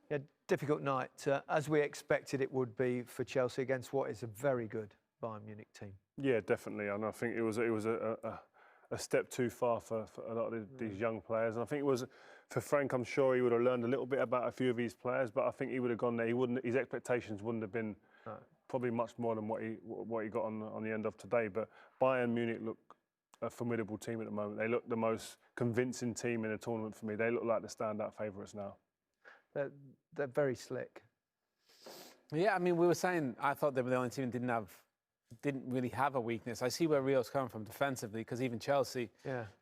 Yeah, difficult night, as we expected it would be for Chelsea against what is a very good Bayern Munich team. Yeah, definitely, and I think it was a step too far for a lot of these young players. And I think it was for Frank. I'm sure he would have learned a little bit about a few of these players, but I think he would have gone there. His expectations wouldn't have been probably much more than what he got on the end of today. But Bayern Munich look a formidable team at the moment. They look the most convincing team in the tournament for me. They look like the standout favourites now. They're very slick. Yeah, I mean, we were saying I thought they were the only team that didn't really have a weakness. I see where Rio's coming from defensively, because even Chelsea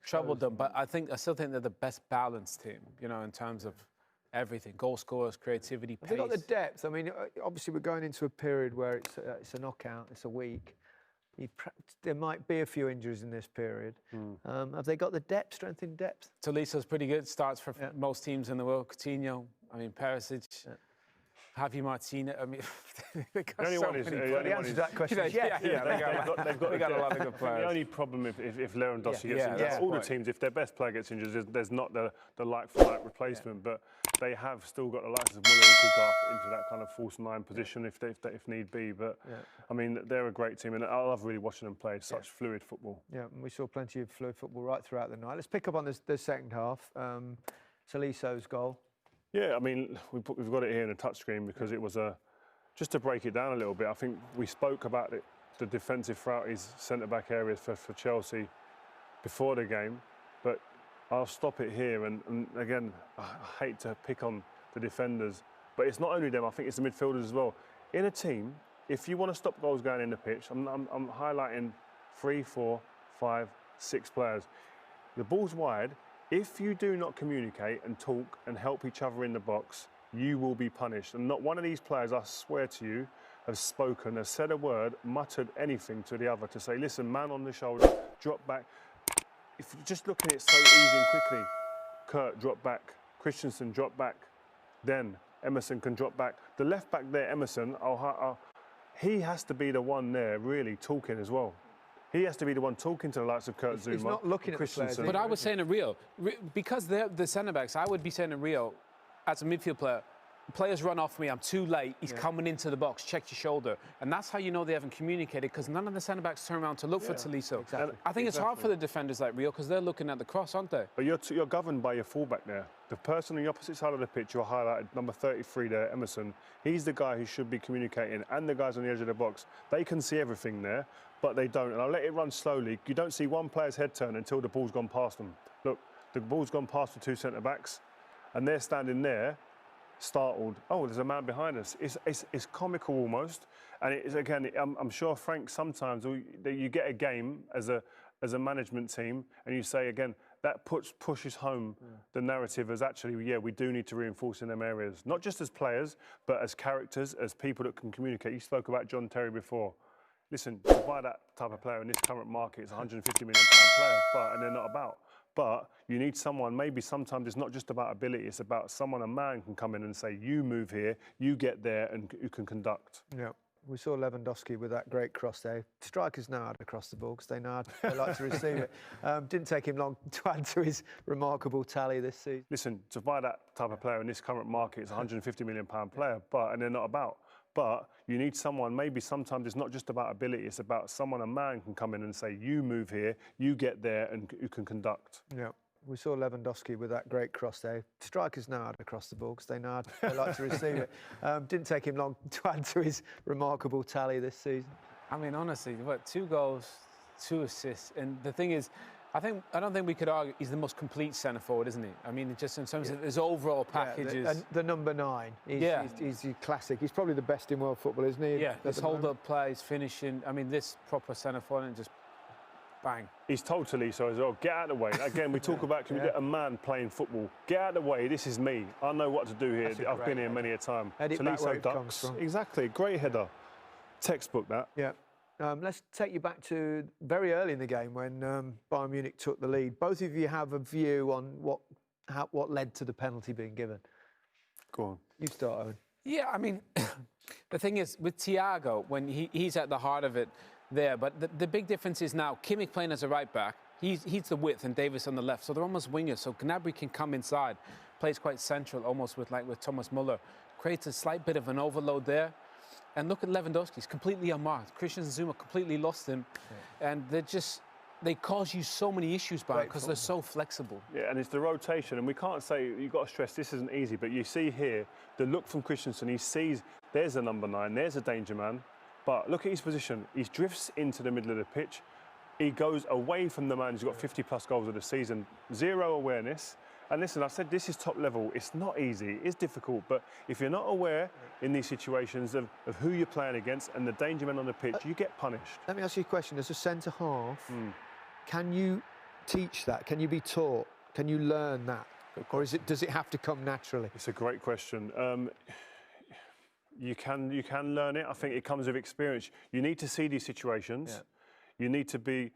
troubled them. But I still think they're the best balanced team, you know, in terms of everything: goal scorers, creativity, pace. They've got the depth. I mean, obviously we're going into a period where it's a knockout, it's a week. There might be a few injuries in this period. Have they got the depth, strength in depth? Toliso's pretty good. Starts for most teams in the world. Coutinho, I mean, Perisic. Have you Martina? I mean, they got the only so one many is The answer to that question is yes. They've got a lot of good players. The only problem if Lewandowski gets injured, that's all the teams, if their best player gets injured, there's not the like-for-like replacement. But they have still got the likes of Muller who could go up into that kind of false nine position if need be. But I mean, they're a great team, and I love really watching them play such fluid football. Yeah, and we saw plenty of fluid football right throughout the night. Let's pick up on the second half. Toliso's goal. Yeah, I mean, we've got it here in a touchscreen because it was just to break it down a little bit. I think we spoke about the defensive frailties, centre-back areas for Chelsea before the game, but I'll stop it here. And again, I hate to pick on the defenders, but it's not only them. I think it's the midfielders as well. In a team, if you want to stop goals going in the pitch, I'm highlighting 3, 4, 5, 6 players. The ball's wide. If you do not communicate and talk and help each other in the box, you will be punished. And not one of these players, I swear to you, has said a word, muttered anything to the other to say, listen, man on the shoulder, drop back. If you're just looking at it so easy and quickly, Kurt, drop back. Christensen, drop back. Then Emerson can drop back. The left back there, Emerson, he has to be the one there really talking as well. He has to be the one talking to the likes of Kurt Zouma. He's not looking at Christensen. But I was saying in Rio, because they're the centre-backs, I would be saying in Rio, as a midfield player, players run off me, I'm too late, he's coming into the box, check your shoulder. And that's how you know they haven't communicated, because none of the centre-backs turn around to look for Toliso. Exactly. I think it's hard for the defenders like Rio, because they're looking at the cross, aren't they? But you're governed by your fullback there. The person on the opposite side of the pitch, you're highlighted, number 33 there, Emerson. He's the guy who should be communicating, and the guys on the edge of the box. They can see everything there, but they don't. And I'll let it run slowly. You don't see one player's head turn until the ball's gone past them. Look, the ball's gone past the 2 centre-backs, and they're standing there, startled. Oh, there's a man behind us. It's comical almost, and it is, again, I'm sure Frank sometimes you get a game as a management team, and you say again that pushes home the narrative as actually we do need to reinforce in them areas, not just as players but as characters, as people that can communicate. You spoke about John Terry before. Listen, to buy that type of player in this current market, it's a £150 million player, and they're not about. But you need someone, maybe sometimes it's not just about ability, it's about someone, a man can come in and say, you move here, you get there, and you can conduct. Yeah, we saw Lewandowski with that great cross there. Strikers know how to cross the ball because they know how they like to receive it. Didn't take him long to add to his remarkable tally this season. Listen, to buy that type of player in this current market, it's a £150 million player, and they're not about. But you need someone, maybe sometimes it's not just about ability, it's about someone, a man can come in and say, you move here, you get there, and you can conduct. Yeah, we saw Lewandowski with that great cross there. Strikers know how to cross the ball because they know how they like to receive it. Didn't take him long to add to his remarkable tally this season. I mean, honestly, 2 goals, 2 assists. And the thing is, I don't think we could argue he's the most complete centre forward, isn't he? I mean, just in terms of his overall packages. The number 9. He's classic. He's probably the best in world football, isn't he? Yeah, his hold-up plays, finishing. I mean, this proper centre forward and just bang. He's told Toliso as well, get out of the way. Again, we talk about a man playing football. Get out of the way, this is me. I know what to do here. I've been here many a time. Toliso ducks. Exactly, great header. Textbook that. Yeah. Let's take you back to very early in the game when Bayern Munich took the lead. Both of you have a view on what led to the penalty being given. Go on. You start, Owen. Yeah, I mean, the thing is, with Thiago, when he's at the heart of it there, but the big difference is now Kimmich playing as a right-back, he's the width and Davis on the left. So they're almost wingers. So Gnabry can come inside, plays quite central, almost with Thomas Muller, creates a slight bit of an overload there. And look at Lewandowski, he's completely unmarked. Christian Zuma completely lost him. Yeah. And they cause you so many issues because they're so flexible. Yeah, and it's the rotation, and we can't say, you've got to stress this isn't easy, but you see here, the look from Christensen, he sees there's a number 9, there's a danger man, but look at his position. He drifts into the middle of the pitch. He goes away from the man who's got 50+ goals of the season, zero awareness. And listen, I said this is top level. It's not easy, it's difficult, but if you're not aware in these situations of who you're playing against and the danger men on the pitch, you get punished. Let me ask you a question. As a centre-half, can you teach that? Can you be taught? Can you learn that? Or does it have to come naturally? It's a great question. You can learn it. I think it comes with experience. You need to see these situations. Yeah. You need to be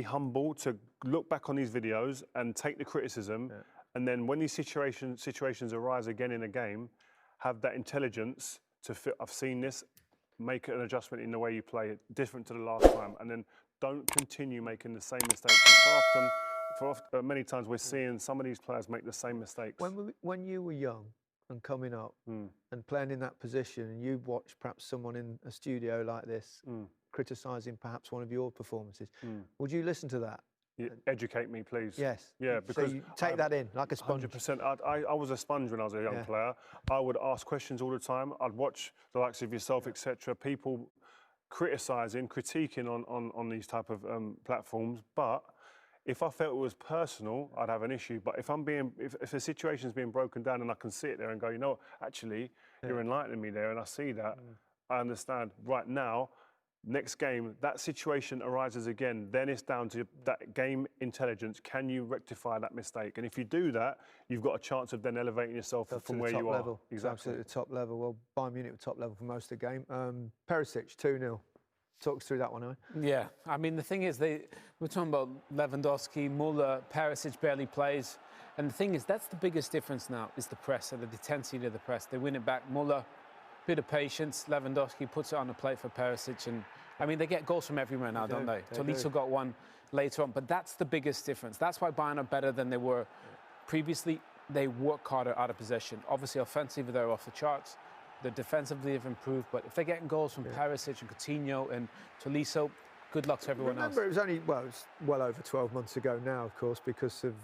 humble to look back on these videos and take the criticism, and then when these situations arise again in a game, have that intelligence to fit. I've seen this. Make an adjustment in the way you play it, different to the last time, and then don't continue making the same mistakes. And many times we're seeing some of these players make the same mistakes. When you were young and coming up and playing in that position, and you watched perhaps someone in a studio like this criticising perhaps one of your performances, would you listen to that? Yeah, educate me, please. Yes. Yeah, because so you take that in like a sponge. 100%. I was a sponge when I was a young player. I would ask questions all the time. I'd watch the likes of yourself, etc. People critiquing on these type of platforms. But if I felt it was personal, I'd have an issue. But if a situation's being broken down and I can sit there and go, you know, actually, you're enlightening me there, and I see that, I understand. Right now, next game, that situation arises again, then it's down to that game intelligence. Can you rectify that mistake? And if you do that, you've got a chance of then elevating yourself from where you are. Exactly. Absolutely the top level. Well, Bayern Munich were top level for most of the game. Perisic, 2-0. Talk us through that one, Owen. Yeah, I mean, the thing is, we're talking about Lewandowski, Muller, Perisic barely plays. And the thing is, that's the biggest difference now, is the press and the intensity of the press. They win it back. Muller, bit of patience. Lewandowski puts it on the plate for Perisic, and I mean, they get goals from everywhere now, don't they? Tolisso got one later on, but that's the biggest difference. That's why Bayern are better than they were previously. They work harder out of possession. Obviously, offensively, they're off the charts. The defensively have improved, but if they're getting goals from Perisic and Coutinho and Tolisso, good luck to everyone else. Remember, it was only well over 12 months ago now, of course, because of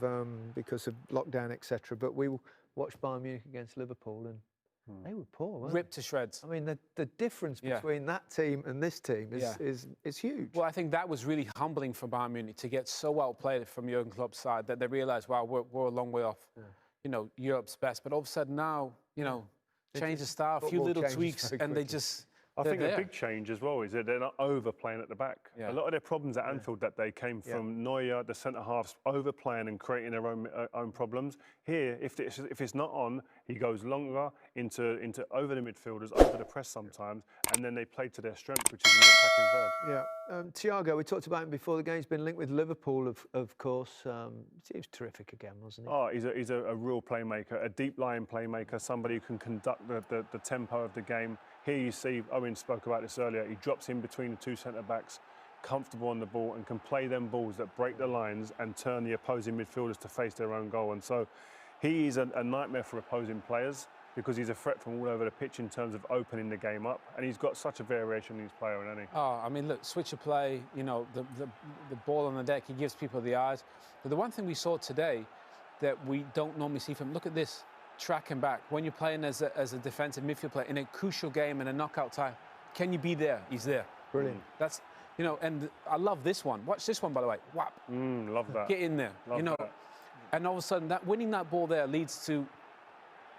lockdown, etc. But we watched Bayern Munich against Liverpool, and they were poor, weren't ripped to shreds. I mean, the difference between that team and this team is huge. Well, I think that was really humbling for Bayern Munich to get so outplayed from Jurgen Klopp's side that they realised, wow, we're a long way off, you know, Europe's best. But all of a sudden now, you know, change the style, a few little tweaks, and they just. I think a big change as well is that they're not overplaying at the back. Yeah. A lot of their problems at Anfield that day came from Neuer, the centre-halves, overplaying and creating their own problems. Here, if it's not on, he goes longer into over the midfielders, over the press sometimes, and then they play to their strength, which is in the attacking third. Yeah. Thiago, we talked about him before the game. He's been linked with Liverpool, of course. He was terrific again, wasn't he? Oh, he's a real playmaker, a deep-lying playmaker, somebody who can conduct the tempo of the game. Here you see, Owen spoke about this earlier, he drops in between the two centre-backs, comfortable on the ball, and can play them balls that break the lines and turn the opposing midfielders to face their own goal. And so he is a nightmare for opposing players because he's a threat from all over the pitch in terms of opening the game up. And he's got such a variation in his play, hasn't he? Oh, I mean, look, switch of play, you know, the ball on the deck, he gives people the eyes. But the one thing we saw today that we don't normally see from him, look at this. Tracking back when you're playing as a defensive midfield player in a crucial game in a knockout tie, can you be there? He's there. Brilliant. That's, you know, and I love this one. Watch this one, by the way. Whap. Love that. Get in there. Love you know, that. And all of a sudden winning that ball there leads to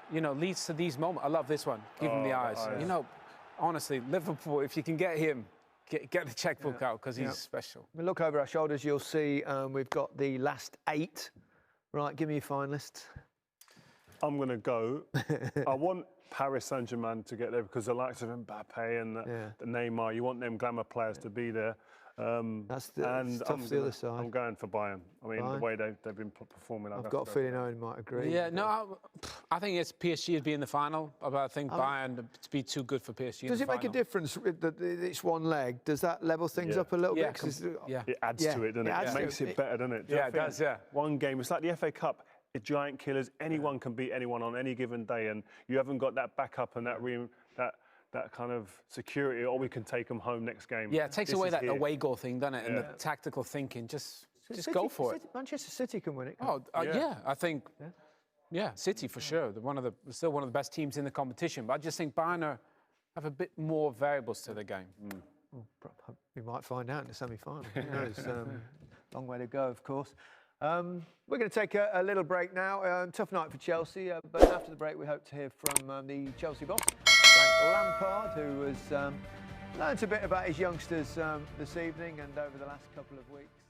these moments. I love this one. Give him the eyes. You know, honestly, Liverpool, if you can get him, get the checkbook out because he's special. We look over our shoulders, you'll see we've got the last 8. Right, give me your finalists. I'm going to go. I want Paris Saint-Germain to get there because the likes of Mbappe and the Neymar, you want them glamour players to be there. That's tough for the other side. I'm going for Bayern. I mean, the way they've been performing. I've got a feeling Owen might agree. Yeah, no, I think it's PSG to be in the final, but I think Bayern to be too good for PSG. Does it make a difference that it's one leg? Does that level things up a little bit? It adds to it, doesn't it? It makes it better, doesn't it? Yeah, it does, yeah. One game, it's like the FA Cup. It's giant killers. Anyone can beat anyone on any given day, and you haven't got that backup and that kind of security, or we can take them home next game. Yeah, it takes away that away goal thing, doesn't it? And the tactical thinking. Just go for it. Manchester City can win it. Oh, yeah, I think. Yeah, City for sure. They're still one of the best teams in the competition. But I just think Bayern have a bit more variables to the game. We might find out in the semi-final. Who knows? Long way to go, of course. We're going to take a little break now. Tough night for Chelsea, but after the break we hope to hear from the Chelsea boss, Frank Lampard, who has learnt a bit about his youngsters this evening and over the last couple of weeks.